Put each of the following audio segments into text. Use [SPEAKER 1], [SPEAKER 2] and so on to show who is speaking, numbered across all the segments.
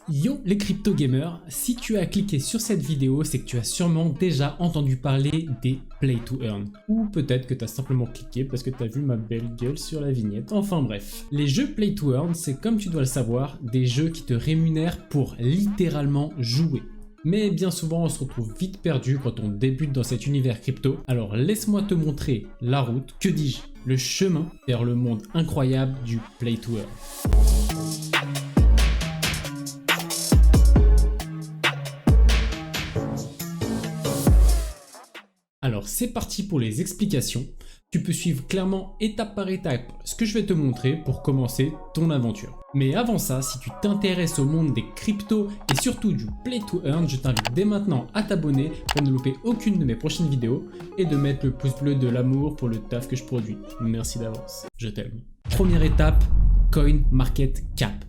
[SPEAKER 1] Yo les crypto gamers, si tu as cliqué sur cette vidéo, c'est que tu as sûrement déjà entendu parler des Play to Earn. Ou peut-être que tu as simplement cliqué parce que tu as vu ma belle gueule sur la vignette. Enfin bref, les jeux Play to Earn, c'est comme tu dois le savoir, des jeux qui te rémunèrent pour littéralement jouer. Mais bien souvent on se retrouve vite perdu quand on débute dans cet univers crypto. Alors laisse-moi te montrer la route, que dis-je, le chemin vers le monde incroyable du Play to Earn. Alors c'est parti pour les explications. Tu peux suivre clairement étape par étape ce que je vais te montrer pour commencer ton aventure. Mais avant ça, si tu t'intéresses au monde des cryptos et surtout du Play to Earn, je t'invite dès maintenant à t'abonner pour ne louper aucune de mes prochaines vidéos et de mettre le pouce bleu de l'amour pour le taf que je produis. Merci d'avance, je t'aime. Première étape, CoinMarketCap.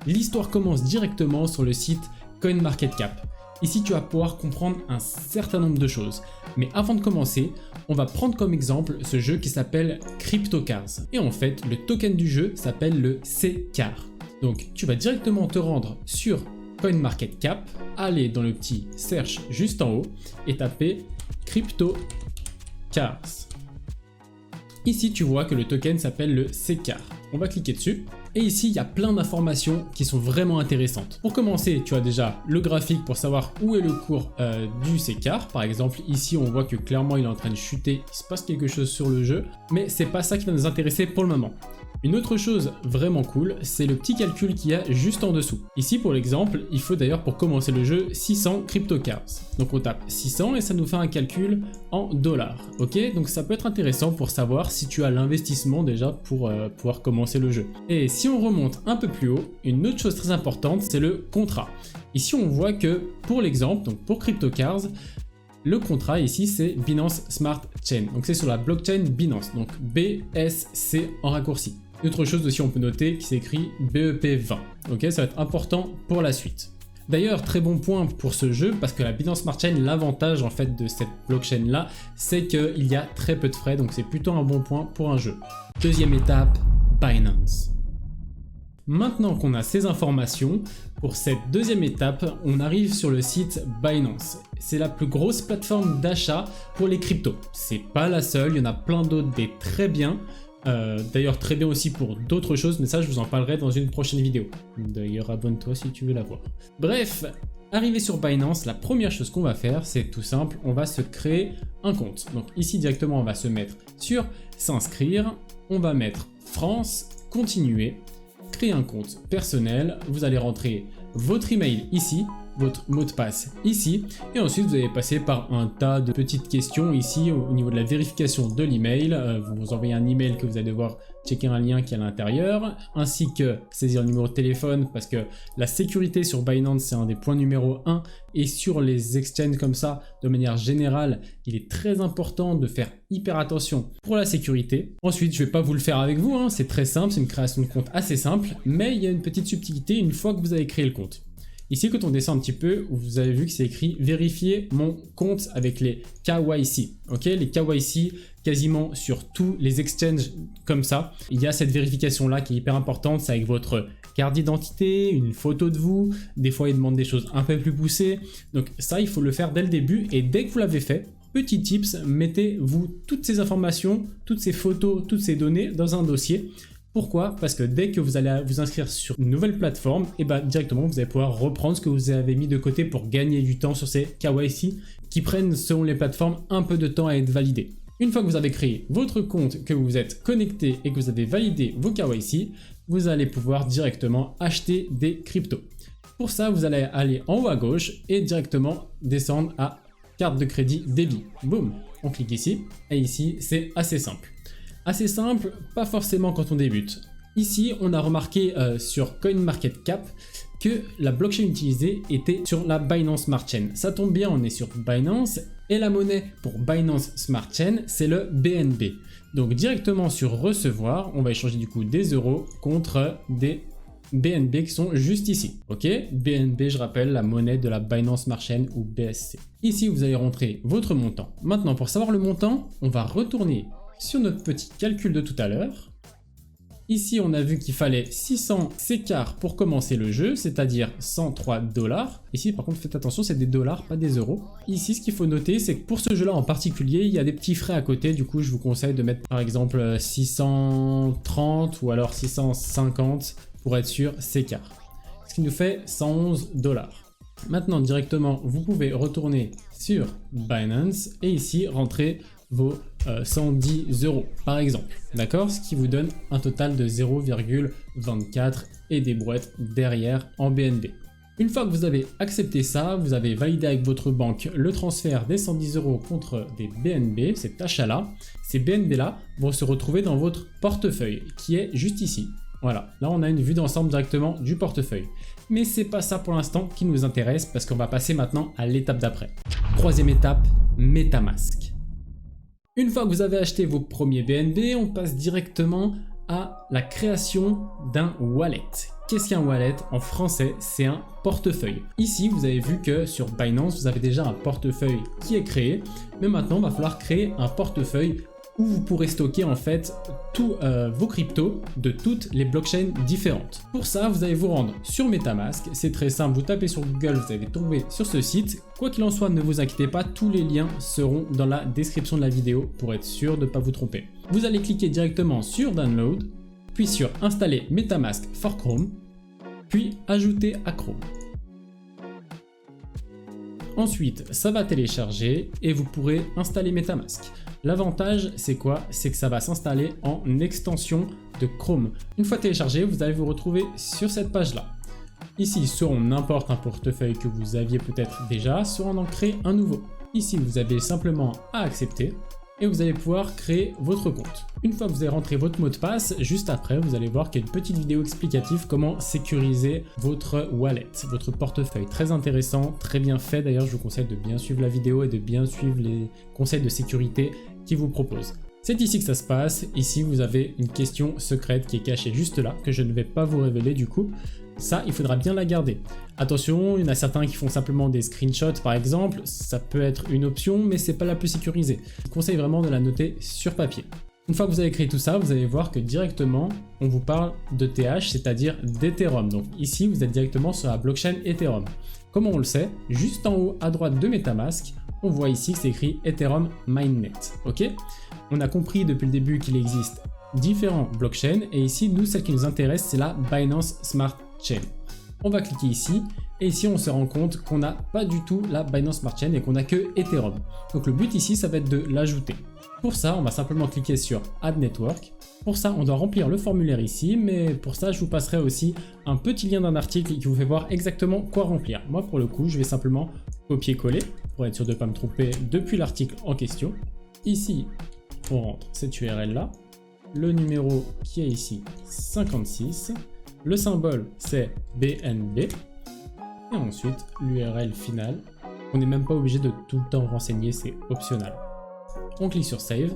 [SPEAKER 1] L'histoire commence directement sur le site CoinMarketCap. Ici, tu vas pouvoir comprendre un certain nombre de choses. Mais avant de commencer, on va prendre comme exemple ce jeu qui s'appelle CryptoCars. Et en fait, le token du jeu s'appelle le CCAR. Donc, tu vas directement te rendre sur CoinMarketCap, aller dans le petit search juste en haut et taper CryptoCars. Ici, tu vois que le token s'appelle le CCAR. On va cliquer dessus. Et ici, il y a plein d'informations qui sont vraiment intéressantes. Pour commencer, tu as déjà le graphique pour savoir où est le cours du CCAR. Par exemple, ici, on voit que clairement, il est en train de chuter. Il se passe quelque chose sur le jeu. Mais c'est pas ça qui va nous intéresser pour le moment. Une autre chose vraiment cool, c'est le petit calcul qu'il y a juste en dessous. Ici, pour l'exemple, il faut d'ailleurs pour commencer le jeu 600 CryptoCars. Donc on tape 600 et ça nous fait un calcul en dollars. Ok, donc ça peut être intéressant pour savoir si tu as l'investissement déjà pour pouvoir commencer le jeu. Et si on remonte un peu plus haut, une autre chose très importante, c'est le contrat. Ici, on voit que pour l'exemple, donc pour CryptoCars, le contrat ici c'est Binance Smart Chain, donc c'est sur la blockchain Binance, donc BSC en raccourci. Autre chose aussi on peut noter qui s'écrit BEP20, ok, ça va être important pour la suite. D'ailleurs très bon point pour ce jeu parce que la Binance Smart Chain, l'avantage en fait de cette blockchain là, c'est qu'il y a très peu de frais, donc c'est plutôt un bon point pour un jeu. Deuxième étape, Binance. Maintenant qu'on a ces informations, pour cette deuxième étape, on arrive sur le site Binance. C'est la plus grosse plateforme d'achat pour les cryptos. C'est pas la seule, il y en a plein d'autres des très bien. D'ailleurs très bien aussi pour d'autres choses, mais ça je vous en parlerai dans une prochaine vidéo. D'ailleurs abonne-toi si tu veux la voir. Bref, arrivé sur Binance, la première chose qu'on va faire, c'est tout simple, on va se créer un compte. Donc ici directement on va se mettre sur s'inscrire, on va mettre France, continuer. Créer un compte personnel, vous allez rentrer votre email ici, votre mot de passe ici, et ensuite vous allez passer par un tas de petites questions ici au niveau de la vérification de l'email. Vous envoyez un email que vous allez devoir checker un lien qui est à l'intérieur, ainsi que saisir le numéro de téléphone parce que la sécurité sur Binance c'est un des points numéro 1 et sur les exchanges comme ça de manière générale il est très important de faire hyper attention pour la sécurité. Ensuite je vais pas vous le faire avec vous, hein, c'est très simple, c'est une création de compte assez simple, mais il y a une petite subtilité une fois que vous avez créé le compte. Ici, quand on descend un petit peu, vous avez vu que c'est écrit « Vérifier mon compte avec les KYC ». Ok, les KYC, quasiment sur tous les exchanges comme ça. Il y a cette vérification-là qui est hyper importante. C'est avec votre carte d'identité, une photo de vous. Des fois, ils demandent des choses un peu plus poussées. Donc ça, il faut le faire dès le début. Et dès que vous l'avez fait, petit tips, mettez-vous toutes ces informations, toutes ces photos, toutes ces données dans un dossier. Pourquoi? Parce que dès que vous allez vous inscrire sur une nouvelle plateforme, et directement vous allez pouvoir reprendre ce que vous avez mis de côté pour gagner du temps sur ces KYC qui prennent selon les plateformes un peu de temps à être validés. Une fois que vous avez créé votre compte, que vous vous êtes connecté et que vous avez validé vos KYC, vous allez pouvoir directement acheter des cryptos. Pour ça, vous allez aller en haut à gauche et directement descendre à carte de crédit débit. Boum, on clique ici et ici c'est assez simple. Assez simple, pas forcément quand on débute. Ici, on a remarqué sur CoinMarketCap que la blockchain utilisée était sur la Binance Smart Chain. Ça tombe bien, on est sur Binance et la monnaie pour Binance Smart Chain, c'est le BNB. Donc directement sur recevoir, on va échanger du coup des euros contre des BNB qui sont juste ici. Ok, BNB, je rappelle, la monnaie de la Binance Smart Chain ou BSC. Ici, vous allez rentrer votre montant. Maintenant, pour savoir le montant, on va retourner sur notre petit calcul de tout à l'heure. Ici, on a vu qu'il fallait 600 CAR pour commencer le jeu, c'est-à-dire 103 $. Ici, par contre, faites attention, c'est des dollars, pas des euros. Ici, ce qu'il faut noter, c'est que pour ce jeu-là en particulier, il y a des petits frais à côté. Du coup, je vous conseille de mettre, par exemple, 630 ou alors 650 pour être sûr CAR. Ce qui nous fait 111 $. Maintenant, directement, vous pouvez retourner sur Binance et ici, rentrer vos 110 € par exemple, d'accord? Ce qui vous donne un total de 0,24 et des brouettes derrière en BNB. Une fois que vous avez accepté ça, vous avez validé avec votre banque le transfert des 110 € contre des BNB, cet achat-là. Ces BNB-là vont se retrouver dans votre portefeuille qui est juste ici. Voilà, là on a une vue d'ensemble directement du portefeuille. Mais c'est pas ça pour l'instant qui nous intéresse parce qu'on va passer maintenant à l'étape d'après. Troisième étape, MetaMask. Une fois que vous avez acheté vos premiers BNB, on passe directement à la création d'un wallet. Qu'est-ce qu'un wallet? En français, c'est un portefeuille. Ici, vous avez vu que sur Binance, vous avez déjà un portefeuille qui est créé, mais maintenant, il va falloir créer un portefeuille où vous pourrez stocker en fait tous vos cryptos de toutes les blockchains différentes. Pour ça, vous allez vous rendre sur MetaMask. C'est très simple, vous tapez sur Google, vous allez tomber sur ce site. Quoi qu'il en soit, ne vous inquiétez pas, tous les liens seront dans la description de la vidéo pour être sûr de ne pas vous tromper. Vous allez cliquer directement sur Download, puis sur Installer MetaMask for Chrome, puis Ajouter à Chrome. Ensuite, ça va télécharger et vous pourrez installer MetaMask. L'avantage, c'est quoi? C'est que ça va s'installer en extension de Chrome. Une fois téléchargé, vous allez vous retrouver sur cette page-là. Ici, soit on importe un portefeuille que vous aviez peut-être déjà, soit on en crée un nouveau. Ici, vous avez simplement à accepter et vous allez pouvoir créer votre compte. Une fois que vous avez rentré votre mot de passe, juste après, vous allez voir qu'il y a une petite vidéo explicative comment sécuriser votre wallet, votre portefeuille. Très intéressant, très bien fait. D'ailleurs, je vous conseille de bien suivre la vidéo et de bien suivre les conseils de sécurité qu'il vous propose. C'est ici que ça se passe. Ici, vous avez une question secrète qui est cachée juste là, que je ne vais pas vous révéler du coup. Ça, il faudra bien la garder. Attention, il y en a certains qui font simplement des screenshots par exemple. Ça peut être une option, mais c'est pas la plus sécurisée. Je vous conseille vraiment de la noter sur papier. Une fois que vous avez écrit tout ça, vous allez voir que directement, on vous parle de TH, c'est-à-dire d'Ethereum. Donc ici, vous êtes directement sur la blockchain Ethereum. Comment on le sait? Juste en haut à droite de MetaMask, on voit ici que c'est écrit Ethereum Mainnet. Ok? On a compris depuis le début qu'il existe différents blockchains et ici, nous, celle qui nous intéresse, c'est la Binance Smart Chain. On va cliquer ici et ici, on se rend compte qu'on n'a pas du tout la Binance Smart Chain et qu'on n'a que Ethereum. Donc le but ici, ça va être de l'ajouter. Pour ça, on va simplement cliquer sur Add Network. Pour ça, on doit remplir le formulaire ici, mais pour ça, je vous passerai aussi un petit lien d'un article qui vous fait voir exactement quoi remplir. Moi, pour le coup, je vais simplement copier-coller pour être sûr de ne pas me tromper depuis l'article en question. Ici, on rentre cette URL là. Le numéro qui est ici, 56. Le symbole, c'est BNB. Et ensuite, l'URL finale. On n'est même pas obligé de tout le temps renseigner, c'est optionnel. On clique sur Save.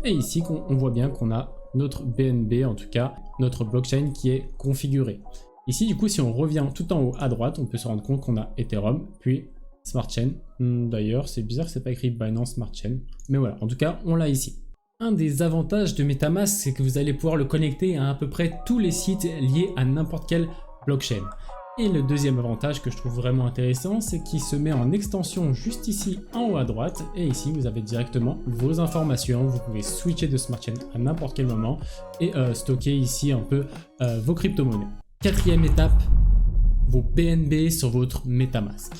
[SPEAKER 1] Et ici, on voit bien qu'on a notre BNB, en tout cas, notre blockchain qui est configurée. Ici, du coup, si on revient tout en haut à droite, on peut se rendre compte qu'on a Ethereum, puis Smart Chain. D'ailleurs, c'est bizarre que c'est pas écrit Binance Smart Chain. Mais voilà, en tout cas, on l'a ici. Un des avantages de MetaMask, c'est que vous allez pouvoir le connecter à peu près tous les sites liés à n'importe quelle blockchain. Et le deuxième avantage que je trouve vraiment intéressant, c'est qu'il se met en extension juste ici en haut à droite. Et ici, vous avez directement vos informations. Vous pouvez switcher de Smart Chain à n'importe quel moment et stocker ici un peu vos crypto-monnaies. Quatrième étape, vos BNB sur votre MetaMask.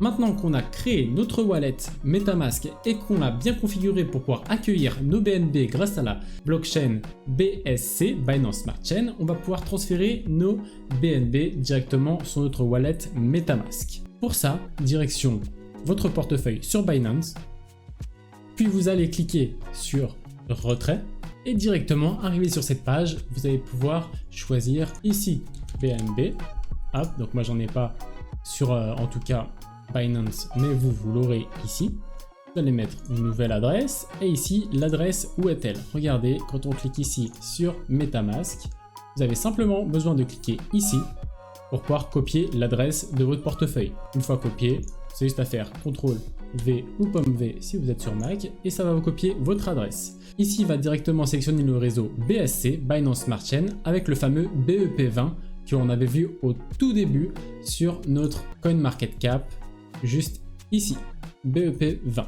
[SPEAKER 1] Maintenant qu'on a créé notre wallet MetaMask et qu'on l'a bien configuré pour pouvoir accueillir nos BNB grâce à la blockchain BSC, Binance Smart Chain, on va pouvoir transférer nos BNB directement sur notre wallet MetaMask. Pour ça, direction votre portefeuille sur Binance, puis vous allez cliquer sur Retrait et directement arriver sur cette page, vous allez pouvoir choisir ici BNB. Hop, donc moi j'en ai pas sur en tout cas Binance, mais vous l'aurez ici. Vous allez mettre une nouvelle adresse et ici l'adresse où est-elle? Regardez, quand on clique ici sur MetaMask, vous avez simplement besoin de cliquer ici pour pouvoir copier l'adresse de votre portefeuille. Une fois copié, c'est juste à faire CTRL V ou pomme V si vous êtes sur Mac et ça va vous copier votre adresse. Ici, il va directement sélectionner le réseau BSC, Binance Smart Chain, avec le fameux BEP20 qu'on avait vu au tout début sur notre CoinMarketCap, juste ici, BEP20.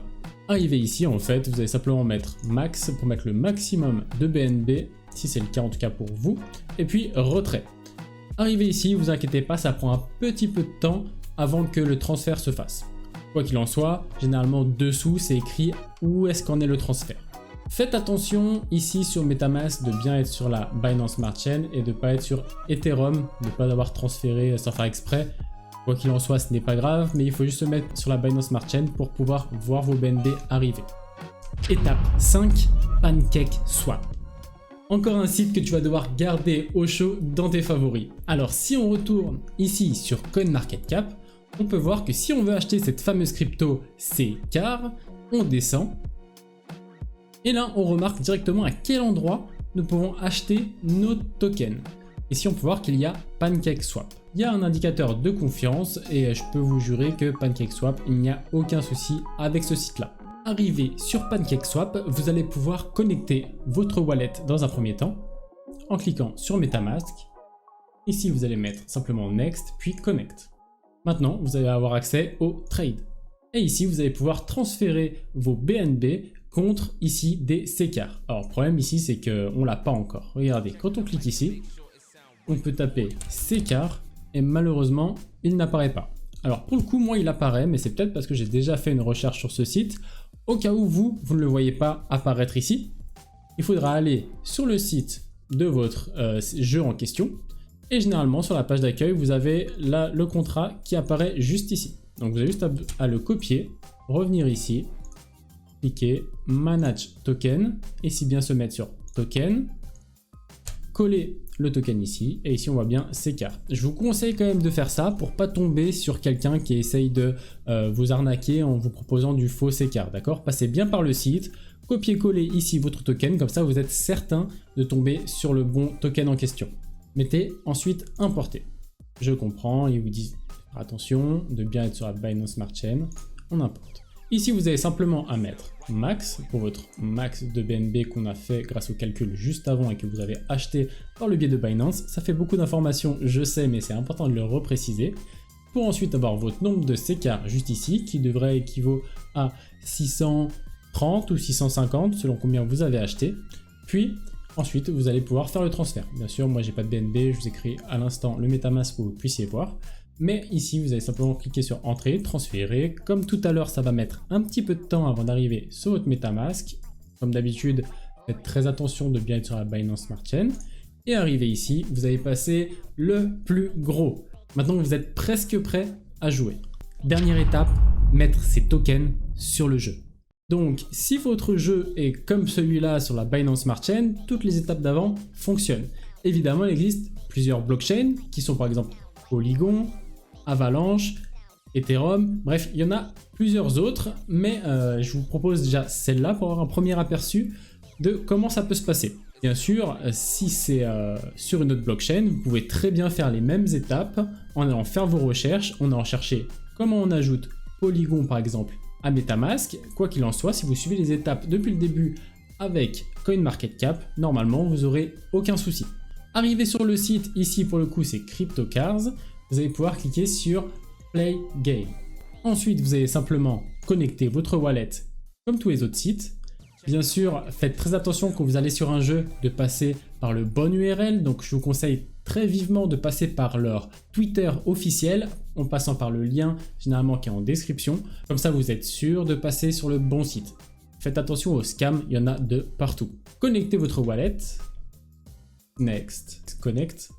[SPEAKER 1] Arrivé ici, en fait, vous allez simplement mettre max pour mettre le maximum de BNB, si c'est le cas en tout cas pour vous, et puis retrait. Arrivé ici, vous inquiétez pas, ça prend un petit peu de temps avant que le transfert se fasse. Quoi qu'il en soit, généralement dessous c'est écrit où est-ce qu'en est le transfert. Faites attention ici sur MetaMask de bien être sur la Binance Smart Chain et de ne pas être sur Ethereum, de ne pas avoir transféré sans faire exprès. Quoi qu'il en soit, ce n'est pas grave, mais il faut juste se mettre sur la Binance Smart Chain pour pouvoir voir vos BNB arriver. Étape 5, PancakeSwap. Encore un site que tu vas devoir garder au chaud dans tes favoris. Alors si on retourne ici sur CoinMarketCap, on peut voir que si on veut acheter cette fameuse crypto CCAR, on descend. Et là, on remarque directement à quel endroit nous pouvons acheter nos tokens. Ici, on peut voir qu'il y a PancakeSwap. Il y a un indicateur de confiance et je peux vous jurer que PancakeSwap, il n'y a aucun souci avec ce site-là. Arrivé sur PancakeSwap, vous allez pouvoir connecter votre wallet dans un premier temps en cliquant sur MetaMask. Ici, vous allez mettre simplement Next, puis Connect. Maintenant, vous allez avoir accès au trade. Et ici, vous allez pouvoir transférer vos BNB contre ici des CCAR. Alors, le problème ici, c'est qu'on ne l'a pas encore. Regardez, quand on clique ici, on peut taper CCAR et malheureusement, il n'apparaît pas. Alors, pour le coup, moi, il apparaît, mais c'est peut-être parce que j'ai déjà fait une recherche sur ce site. Au cas où vous ne le voyez pas apparaître ici, il faudra aller sur le site de votre jeu en question. Et généralement, sur la page d'accueil, vous avez là le contrat qui apparaît juste ici. Donc, vous avez juste à le copier, revenir ici, cliquer Manage Token, ici bien se mettre sur Token, coller le token ici, et ici on voit bien CCAR. Je vous conseille quand même de faire ça pour pas tomber sur quelqu'un qui essaye de vous arnaquer en vous proposant du faux CCAR, d'accord? Passez bien par le site, copiez-coller ici votre token, comme ça vous êtes certain de tomber sur le bon token en question. Mettez ensuite importer. Je comprends, ils vous disent faire attention de bien être sur la Binance Smart Chain, on importe. Ici, vous avez simplement à mettre max pour votre max de BNB qu'on a fait grâce au calcul juste avant et que vous avez acheté par le biais de Binance. Ça fait beaucoup d'informations, je sais, mais c'est important de le repréciser. Pour ensuite avoir votre nombre de CCAR juste ici, qui devrait équivaut à 630 ou 650 selon combien vous avez acheté. Puis, ensuite, vous allez pouvoir faire le transfert. Bien sûr, moi, j'ai pas de BNB, je vous écris à l'instant le MetaMask pour que vous puissiez voir. Mais ici, vous allez simplement cliquer sur Entrée, Transférer. Comme tout à l'heure, ça va mettre un petit peu de temps avant d'arriver sur votre MetaMask. Comme d'habitude, faites très attention de bien être sur la Binance Smart Chain. Et arrivé ici, vous allez passer le plus gros. Maintenant, vous êtes presque prêt à jouer. Dernière étape, mettre ces tokens sur le jeu. Donc, si votre jeu est comme celui-là sur la Binance Smart Chain, toutes les étapes d'avant fonctionnent. Évidemment, il existe plusieurs blockchains qui sont par exemple Polygon, Avalanche, Ethereum, bref, il y en a plusieurs autres, mais je vous propose déjà celle-là pour avoir un premier aperçu de comment ça peut se passer. Bien sûr, si c'est sur une autre blockchain, vous pouvez très bien faire les mêmes étapes en allant faire vos recherches, en allant chercher comment on ajoute Polygon par exemple à MetaMask. Quoi qu'il en soit, si vous suivez les étapes depuis le début avec CoinMarketCap, normalement vous n'aurez aucun souci. Arrivé sur le site, ici pour le coup c'est CryptoCars, vous allez pouvoir cliquer sur Play Game. Ensuite, vous allez simplement connecter votre wallet comme tous les autres sites. Bien sûr, faites très attention quand vous allez sur un jeu de passer par le bon URL. Donc, je vous conseille très vivement de passer par leur Twitter officiel en passant par le lien généralement qui est en description. Comme ça, vous êtes sûr de passer sur le bon site. Faites attention aux scams, il y en a de partout. Connectez votre wallet. Next. Connect.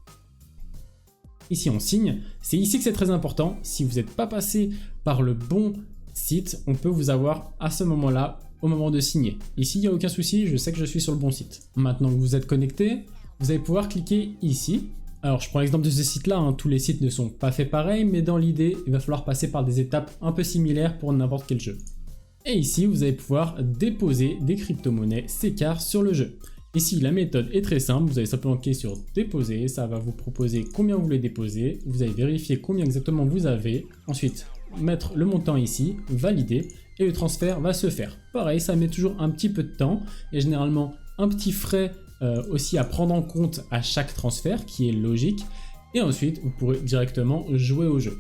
[SPEAKER 1] Ici, on signe. C'est ici que c'est très important. Si vous n'êtes pas passé par le bon site, on peut vous avoir à ce moment-là, au moment de signer. Ici, il n'y a aucun souci, je sais que je suis sur le bon site. Maintenant que vous êtes connecté, vous allez pouvoir cliquer ici. Alors, je prends l'exemple de ce site-là, hein. Tous les sites ne sont pas faits pareil, mais dans l'idée, il va falloir passer par des étapes un peu similaires pour n'importe quel jeu. Et ici, vous allez pouvoir déposer des crypto-monnaies CCAR sur le jeu. Ici, la méthode est très simple, vous allez simplement cliquer sur déposer, ça va vous proposer combien vous voulez déposer, vous allez vérifier combien exactement vous avez, ensuite mettre le montant ici, valider, et le transfert va se faire. Pareil, ça met toujours un petit peu de temps, il y a généralement un petit frais aussi à prendre en compte à chaque transfert, qui est logique, et ensuite vous pourrez directement jouer au jeu.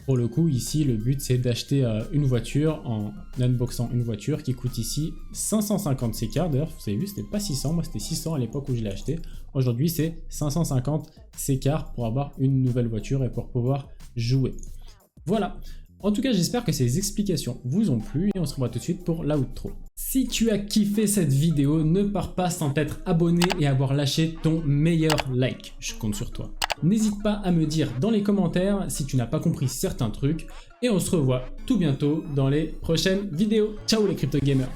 [SPEAKER 1] Pour le coup, ici, le but c'est d'acheter une voiture en unboxant une voiture qui coûte ici 550 CK. D'ailleurs, vous avez vu, c'était pas 600, moi c'était 600 à l'époque où je l'ai acheté. Aujourd'hui, c'est 550 CK pour avoir une nouvelle voiture et pour pouvoir jouer. Voilà. En tout cas, j'espère que ces explications vous ont plu et on se revoit tout de suite pour l'outro. Si tu as kiffé cette vidéo, ne pars pas sans t'être abonné et avoir lâché ton meilleur like. Je compte sur toi. N'hésite pas à me dire dans les commentaires si tu n'as pas compris certains trucs et on se revoit tout bientôt dans les prochaines vidéos. Ciao les crypto gamers.